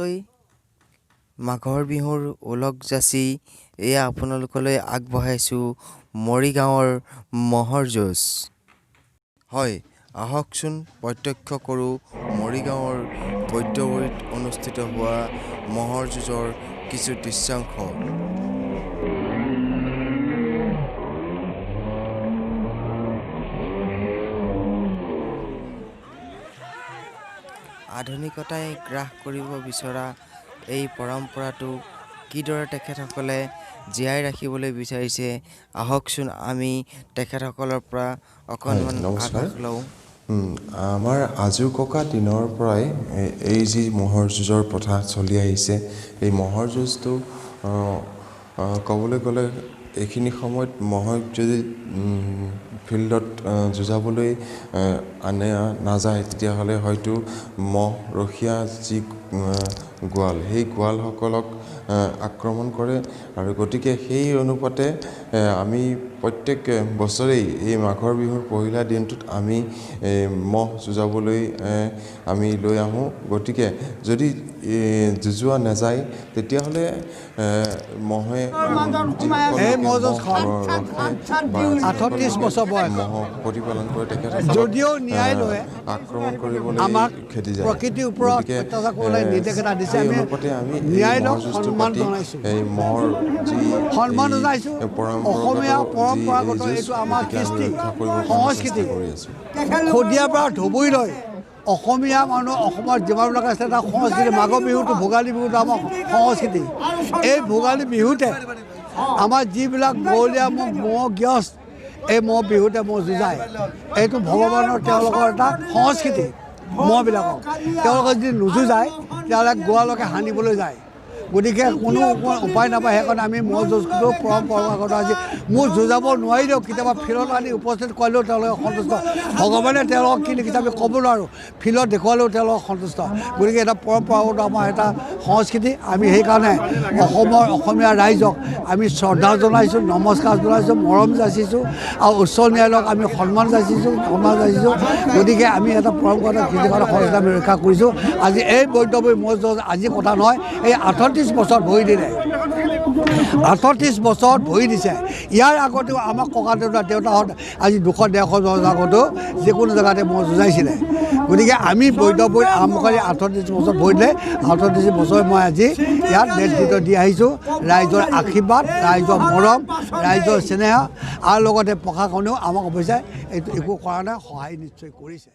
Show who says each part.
Speaker 1: লৈ মাঘৰ বিহুৰ ওলগ যাচি এয়া আপোনালোকলৈ আগবঢ়াইছোঁ মৰিগাঁৱৰ ম'হৰ যুঁজ। হয়, আহকচোন প্ৰত্যক্ষ কৰোঁ মৰিগাঁৱৰ বৈদ্যগুৰিত অনুষ্ঠিত হোৱা ম'হৰ যুঁজৰ কিছু দৃশ্যাংশ। আধুনিকতাই গ্ৰাস কৰিব বিচৰা এই পৰম্পৰাটো কিদৰে তেখেতসকলে জীয়াই ৰাখিবলৈ বিচাৰিছে আহকচোন আমি তেখেতসকলৰ পৰা অকণমান আভাস লওঁ।
Speaker 2: আমাৰ আজো ককা দিনৰ পৰাই এই যি ম'হৰ যুঁজৰ প্ৰথা চলি আহিছে, এই ম'হৰ যুঁজটো ক'বলৈ গ'লে এইখিনি সময়ত ম'হক যদি ফিল্ডত যুঁজাবলৈ নাযায় তেতিয়াহ'লে হয়তো ম'হ ৰখীয়া যি গোৱাল সেই গোৱালসকলক আক্ৰমণ কৰে আৰু গতিকে সেই অনুপাতে আমি প্ৰত্যেক বছৰেই এই মাঘৰ বিহুৰ পহিলা দিনটোত আমি ম'হ যুঁজাবলৈ আমি লৈ আহোঁ। গতিকে যদি যুঁজোৱা নাযায় তেতিয়াহ'লে ম'হে প্ৰতিপালন কৰে
Speaker 3: যদিও ন্যায়ালয়ে
Speaker 2: আক্ৰমণ কৰিবলৈ খেদি যায়।
Speaker 3: প্ৰকৃতিৰ ওপৰত নিৰ্দেশ এটা দিছে, আমি ন্যায়ালয়ক সন্মান জনাইছোঁ,
Speaker 2: এই ম'হৰ যি
Speaker 3: সন্মান জনাইছোঁ। অসমীয়া পৰম্পৰাগত এইটো আমাৰ কৃষ্টি সংস্কৃতি শদিয়াৰ পৰা ধুবুৰীলৈ অসমীয়া মানুহ অসমৰ যিমানবিলাক আছে এটা সংস্কৃতি। মাঘৰ বিহুটো ভোগালী বিহুটো আমাৰ সংস্কৃতি। এই ভোগালী বিহুতে আমাৰ যিবিলাক গৱলীয়া ম'হ গৃহস্থ এই ম'হ বিহুতে ম'হ যুঁজায়। এইটো ভগৱানৰ তেওঁলোকৰ এটা সংস্কৃতি। ম'হবিলাকক তেওঁলোকে যদি নুযুঁজায় তেতিয়াহ'লে গোৱালকে সানিবলৈ যায়। গতিকে কোনো উপায় নাপায়, সেইকাৰণে আমি ম'হ যুঁজটো পৰম্পৰাগত আজি মোৰ যুঁজাব নোৱাৰিলেও কেতিয়াবা ফিল্ডত আনি উপস্থিত কৰালেও তেওঁলোকে সন্তুষ্ট। ভগৱানে তেওঁলোকক কি লিখিছে আমি ক'ব নোৱাৰোঁ, ফিল্ডত দেখুৱালেও তেওঁলোক সন্তুষ্ট। গতিকে এটা পৰম্পৰাগত আমাৰ এটা সংস্কৃতি। আমি সেইকাৰণে অসমীয়া ৰাইজক আমি শ্ৰদ্ধা জনাইছোঁ, নমস্কাৰ জনাইছোঁ, মৰম যাচিছোঁ আৰু উচ্চ ন্যায়ালয়ক আমি সন্মান যাচিছোঁ। গতিকে আমি এটা পৰম্পৰাগত কৃষিকাৰৰ সংস্কৃতি আমি ৰক্ষা কৰিছোঁ। আজি এই বৈদ্যগুৰি ম'হ যুঁজ আজি কথা নহয়, এই 38 বছৰ ভৰি দিলে, 38 বছৰত ভৰি দিছে। ইয়াৰ আগতেও আমাৰ ককা দেউতাহঁত আজি 200-150 বছৰ আগতেও যিকোনো জেগাতে ম'হ যুঁজাইছিলে। গতিকে আমি বৈদ্যগুৰিত আৰম্ভ কৰি 38 বছৰ ভৰি দিলে। 38 বছৰ মই আজি ইয়াত নেতৃত্ব দি আহিছোঁ। ৰাইজৰ আশীৰ্বাদ, ৰাইজৰ মৰম, ৰাইজৰ স্নেহ আৰু লগতে প্ৰশাসনেও আমাক অৱশ্যে এইটো একো কৰা নাই, সহায় নিশ্চয় কৰিছে।